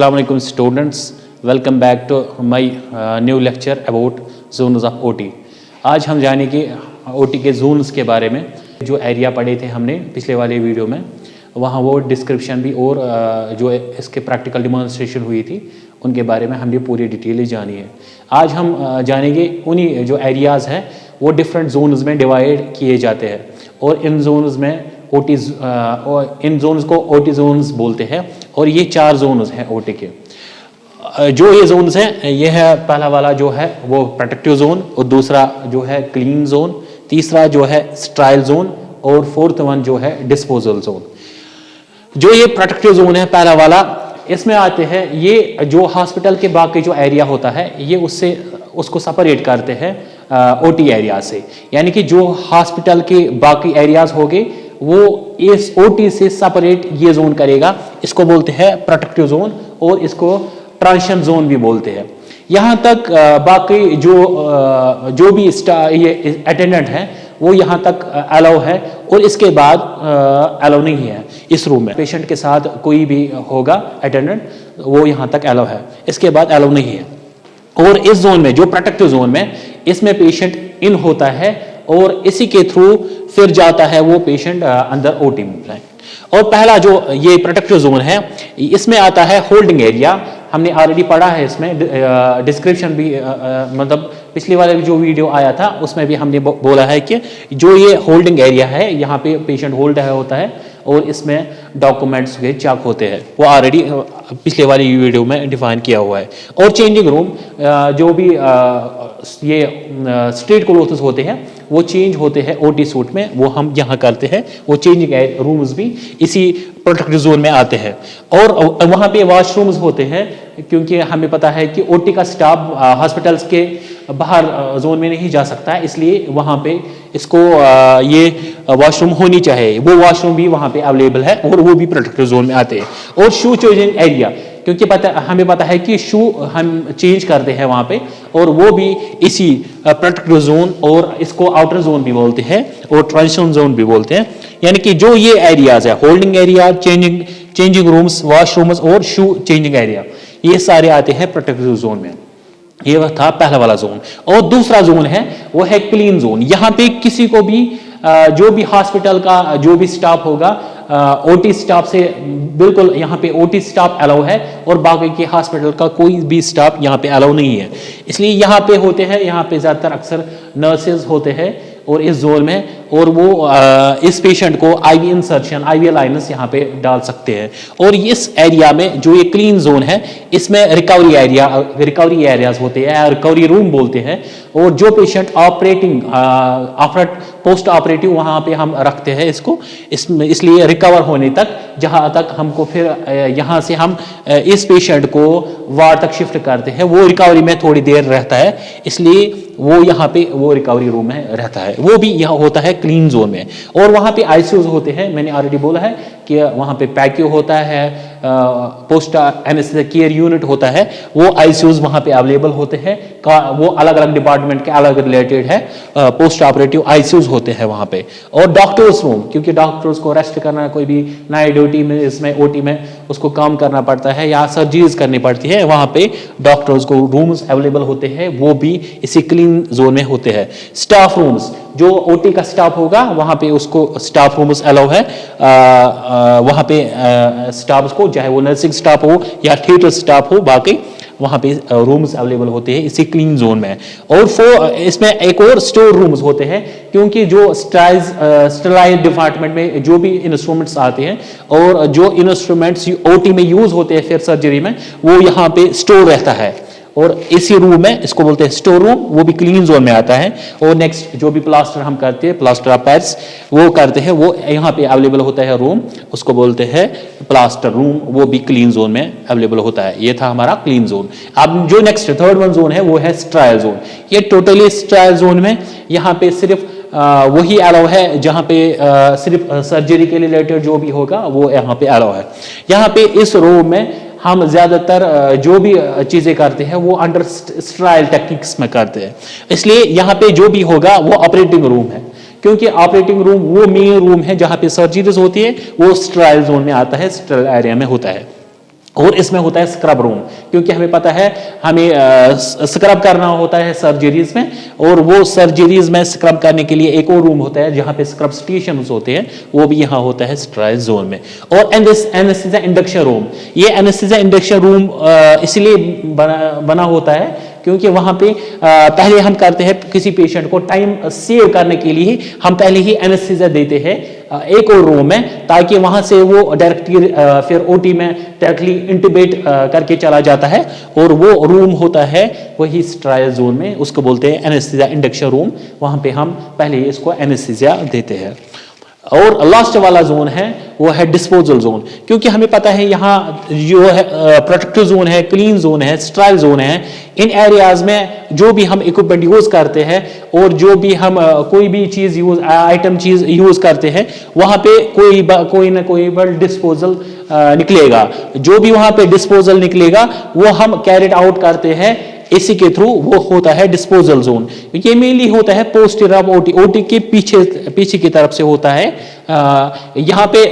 Assalamualaikum students, welcome back to my new lecture about zones of OT। आज हम जानेंगे OT के Jones के बारे में। जो एरिया पढ़े थे हमने पिछले वाले वीडियो में, वहाँ वो डिस्क्रिप्शन भी और जो इसके प्रैक्टिकल डिमॉन्स्ट्रेशन हुई थी उनके बारे में हमने पूरी डिटेल जानी है। आज हम जानेंगे उन्हीं जो एरियाज़ हैं वो डिफरेंट जोन्स में डिवाइड किए जाते हैं और इन जोन्स में इन जोन्स को OT जोन्स बोलते हैं और ये 4 जोन्स हैं OT के। जो ये जोन्स हैं, ये है पहला वाला जो है वो प्रोटेक्टिव जोन, और दूसरा जो है क्लीन जोन, तीसरा जो है स्ट्राइल जोन और फोर्थ वन जो है डिस्पोजल जोन। जो ये प्रोटेक्टिव जोन है पहला वाला, इसमें आते हैं ये जो हॉस्पिटल के बाकी जो एरिया होता है ये उसको सेपरेट करते हैं OT एरिया से। यानी कि जो हॉस्पिटल के बाकी एरियाज हो गए वो इस OT से सेपरेट ये जोन करेगा। इसको बोलते हैं प्रोटेक्टिव जोन और इसको ट्रांजिशन जोन भी बोलते हैं। यहाँ तक बाकी जो भी ये अटेंडेंट है वो यहाँ तक अलाउ है और इसके बाद अलाउ नहीं है। इस रूम में पेशेंट के साथ कोई भी होगा अटेंडेंट, वो यहाँ तक अलाउ है, इसके बाद अलाउ नहीं है। और इस जोन में जो प्रोटेक्टिव जोन में, इसमें पेशेंट इन होता है और इसी के थ्रू फिर जाता है वो पेशेंट अंदर OT में। और पहला जो ये प्रोटेक्टिव जोन है इसमें आता है होल्डिंग एरिया। हमने ऑलरेडी पढ़ा है, इसमें डिस्क्रिप्शन भी मतलब पिछले वाले जो वीडियो आया था उसमें भी हमने बोला है कि जो ये होल्डिंग एरिया है यहाँ पे पेशेंट होल्ड होता है और इसमें डॉक्यूमेंट्स के चेक होते हैं, वो ऑलरेडी पिछले वाली वीडियो में डिफाइन किया हुआ है। और चेंजिंग रूम, जो भी ये स्ट्रेट क्लोथ्स होते हैं वो चेंज होते हैं OT सूट में, वो हम यहाँ करते हैं। वो चेंजिंग रूम्स भी इसी प्रोटेक्टिव जोन में आते हैं। और वहाँ पे वॉशरूम्स होते हैं, क्योंकि हमें पता है कि OT का स्टाफ हॉस्पिटल्स के बाहर जोन में नहीं जा सकता है, इसलिए वहाँ पे इसको ये वॉशरूम होनी चाहिए। वो वॉशरूम भी वहाँ पे अवेलेबल है और वो भी प्रोटेक्टिव जोन में आते हैं। और शू चेंजिंग एरिया, क्योंकि हमें पता है कि शू हम चेंज करते हैं वहाँ पे, और वो भी इसी प्रोटेक्टिव जोन और इसको आउटर जोन भी बोलते हैं और ट्रांजिशन जोन भी बोलते हैं। यानी कि जो ये एरियाज है, holding area, changing rooms, washrooms और शू चेंजिंग एरिया, ये सारे आते हैं प्रोटेक्टिव जोन में। ये था पहला वाला जोन। और दूसरा जोन है वो है क्लीन जोन। यहाँ पे किसी को भी जो भी हॉस्पिटल का जो भी स्टाफ होगा OT स्टाफ से बिल्कुल यहाँ पे OT स्टाफ अलाउ है और बाकी के हॉस्पिटल का कोई भी स्टाफ यहाँ पे अलाउ नहीं है। इसलिए यहाँ पे होते हैं, यहाँ पे ज़्यादातर अक्सर नर्सेज होते हैं और इस जोन में, और वो इस पेशेंट को IV इंसर्शन, IV लाइनस यहाँ पे डाल सकते हैं। और इस एरिया में जो ये क्लीन जोन है इसमें रिकवरी एरियाज होते हैं, रिकवरी रूम बोलते हैं। और जो पेशेंट पोस्ट ऑपरेटिव वहाँ पे हम रखते हैं इसको, इसलिए रिकवर होने तक, जहाँ तक हमको फिर यहाँ से हम इस पेशेंट को वार्ड तक शिफ्ट करते हैं, वो रिकवरी में थोड़ी देर रहता है, इसलिए वो यहाँ पे वो रिकवरी रूम में रहता है। वो भी यहाँ होता है क्लीन जोन में। और वहाँ पे ICUs होते हैं, मैंने ऑलरेडी बोला है कि वहाँ पे पैक्यू होता है, पोस्ट एनेस्थीसिया केयर यूनिट होता है, वो ICUs वहाँ पे अवेलेबल होते हैं। वो अलग अलग डिपार्टमेंट के अलग रिलेटेड है, पोस्ट ऑपरेटिव ICUs होते हैं वहाँ पे। और डॉक्टर्स रूम, क्योंकि डॉक्टर्स को रेस्ट करना, कोई भी नाइट ड्यूटी में, इसमें OT में उसको काम करना पड़ता है या सर्जरीज करनी पड़ती है, वहाँ पे डॉक्टर्स को रूम्स अवेलेबल होते हैं, वो भी इसी क्लीन जोन में होते हैं। स्टाफ रूम्स, जो OT का स्टाफ होगा वहाँ पे उसको स्टाफ रूम्स अलाउ है। वहाँ पे स्टाफ को, चाहे वो नर्सिंग स्टाफ हो या थिएटर स्टाफ हो, बाकी वहाँ पे रूम्स अवेलेबल होते हैं इसी क्लीन जोन में। और इसमें एक और स्टोर रूम्स होते हैं, क्योंकि जो स्टरलाइज डिपार्टमेंट में जो भी इंस्ट्रूमेंट्स आते हैं और जो इंस्ट्रूमेंट्स OT में यूज होते हैं फिर सर्जरी में, वो यहाँ पे स्टोर रहता है। और इसी रूम में, इसको बोलते हैं स्टोर रूम, वो भी क्लीन जोन में आता है। और नेक्स्ट जो भी प्लास्टर हम करते हैं, प्लास्टर ऑफ पैरिस वो करते हैं, वो यहाँ पे अवेलेबल होता है रूम, उसको बोलते हैं प्लास्टर रूम, वो भी क्लीन जोन में अवेलेबल होता है। ये था हमारा क्लीन जोन। अब जो नेक्स्ट थर्ड वन जोन है वो है स्ट्रायल जोन। ये टोटली स्ट्रायल जोन में यहाँ पे सिर्फ वही अलाउ है जहाँ पे सिर्फ सर्जरी के रिलेटेड जो भी होगा वो यहाँ पे अलाउ है। यहाँ पे इस रूम में हम ज्यादातर जो भी चीजें करते हैं वो अंडर स्ट्राइल टेक्निक्स में करते हैं, इसलिए यहाँ पे जो भी होगा वो ऑपरेटिंग रूम है। क्योंकि ऑपरेटिंग रूम वो मेन रूम है जहां पे सर्जरीज होती है, वो स्टेराइल जोन में आता है, स्टेराइल एरिया में होता है। और इसमें होता है स्क्रब रूम, क्योंकि हमें पता है हमें स्क्रब करना होता है सर्जरीज में, और वो सर्जरीज में स्क्रब करने के लिए एक और रूम होता है जहां पे स्क्रब स्टेशंस होते हैं, वो भी यहाँ होता है स्टेराइल जोन में। और एनेस्थीसिया इंडक्शन रूम, ये एनेस्थीसिया इंडक्शन रूम इसलिए बना होता है क्योंकि वहां पे पहले हम करते हैं किसी पेशेंट को टाइम सेव करने के लिए हम पहले ही एनेस्थीसिया देते हैं एक और रूम में, ताकि वहां से वो डायरेक्टली फिर ओटी में डायरेक्टली इंटुबेट करके चला जाता है, और वो रूम होता है वही स्टेराइल जोन में, उसको बोलते हैं एनेस्थीसिया इंडक्शन रूम। वहां पे हम पहले इसको एनेस्थीसिया देते हैं। और लास्ट वाला जोन है वो है डिस्पोजल जोन, क्योंकि हमें पता है यहाँ जो है प्रोटेक्टिव जोन है, क्लीन जोन है, स्टेराइल जोन है, इन एरियाज में जो भी हम इक्विपमेंट यूज करते हैं और जो भी हम कोई भी चीज यूज करते हैं, वहां पे कोई ना कोई डिस्पोजल निकलेगा। जो भी वहां पे डिस्पोजल निकलेगा वो हम कैरिड आउट करते हैं इसी के थ्रू, वो होता है डिस्पोजल जोन। ये मेनली होता है पोस्टीरियर ऑफ ओटी के पीछे की तरफ से होता है। यहाँ पे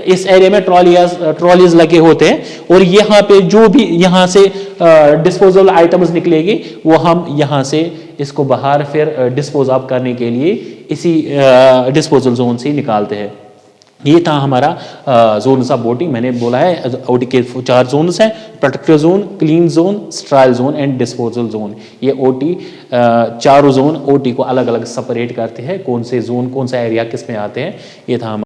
इस एरिया में ट्रॉलीज लगे होते हैं, और यहाँ पे जो भी यहाँ से डिस्पोजल आइटम्स निकलेगी वो हम यहाँ से इसको बाहर फिर डिस्पोज ऑफ करने के लिए इसी डिस्पोजल जोन से निकालते हैं। ये था हमारा जोन्स ऑफ ओटी। मैंने बोला है ओटी के 4 जोन्स हैं, protective zone, clean zone, sterile zone and disposal zone. ये ओटी चारों जोन ओटी को अलग अलग सेपरेट करते हैं, कौन से जोन कौन सा एरिया किस में आते हैं। ये था